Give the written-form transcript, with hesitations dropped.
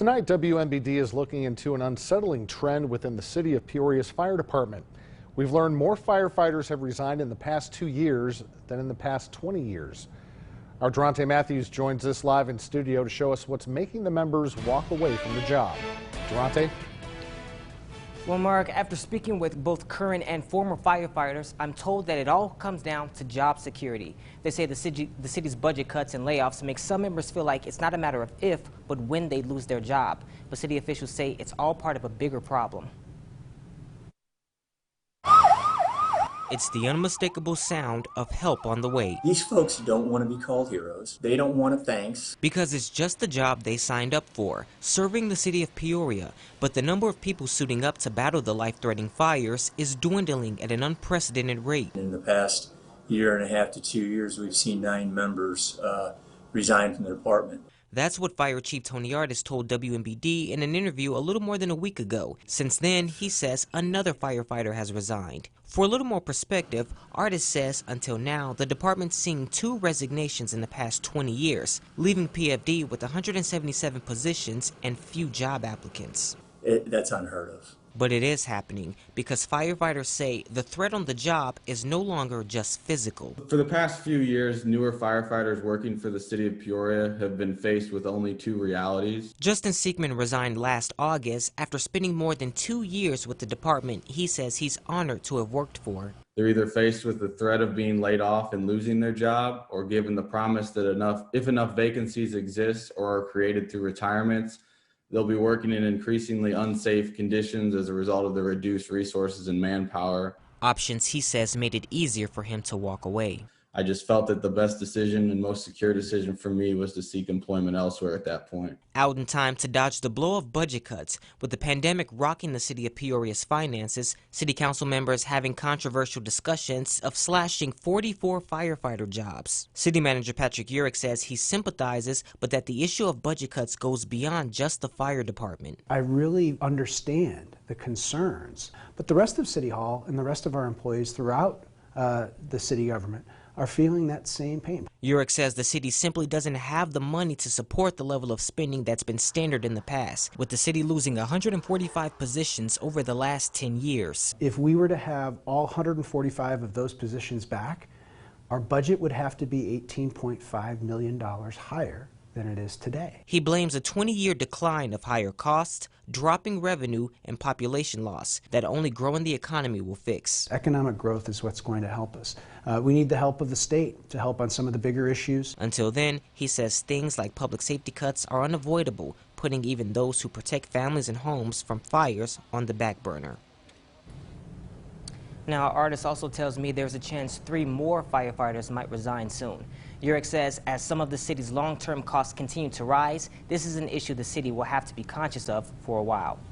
Tonight, WMBD is looking into an unsettling trend within the city of Peoria's fire department. We've learned more firefighters have resigned in the past 2 years than in the past 20 years. Our Durante Matthews joins us live in studio to show us what's making the members walk away from the job. Durante? Well, Mark, after speaking with both current and former firefighters, I'm told that it all comes down to job security. They say the city's budget cuts and layoffs make some members feel like it's not a matter of if, but when they lose their job. But city officials say it's all part of a bigger problem. It's the unmistakable sound of help on the way. These folks don't want to be called heroes. They don't want a thanks. Because it's just the job they signed up for, serving the city of Peoria. But the number of people suiting up to battle the life-threatening fires is dwindling at an unprecedented rate. In the past year and a half to 2 years, we've seen 9 members resign from the department. That's what Fire Chief Tony Artis told WMBD in an interview a little more than a week ago. Since then, he says another firefighter has resigned. For a little more perspective, Artis says until now, the department's seen 2 resignations in the past 20 years, leaving PFD with 177 positions and few job applicants. That's unheard of. But it is happening because firefighters say the threat on the job is no longer just physical. For the past few years, newer firefighters working for the city of Peoria have been faced with only 2 realities. Justin Siegman resigned last August after spending more than 2 years with the department he says he's honored to have worked for. They're either faced with the threat of being laid off and losing their job, or given the promise that if enough vacancies exist or are created through retirements, they'll be working in increasingly unsafe conditions as a result of the reduced resources and manpower. Options, he says, made it easier for him to walk away. I just felt that the best decision and most secure decision for me was to seek employment elsewhere at that point. Out in time to dodge the blow of budget cuts, with the pandemic rocking the city of Peoria's finances, city council members having controversial discussions of slashing 44 firefighter jobs. City manager Patrick Urick says he sympathizes, but that the issue of budget cuts goes beyond just the fire department. I really understand the concerns, but the rest of City Hall and the rest of our employees throughout the city government are feeling that same pain. Urick says the city simply doesn't have the money to support the level of spending that's been standard in the past, with the city losing 145 positions over the last 10 years. If we were to have all 145 of those positions back, our budget would have to be $18.5 million higher than it is today. He blames a 20-year decline of higher costs, dropping revenue, and population loss that only growing the economy will fix. Economic growth is what's going to help us. We need the help of the state to help on some of the bigger issues. Until then, he says things like public safety cuts are unavoidable, putting even those who protect families and homes from fires on the back burner. Now, Artis also tells me there's a chance 3 more firefighters might resign soon. Urick says as some of the city's long-term costs continue to rise, this is an issue the city will have to be conscious of for a while.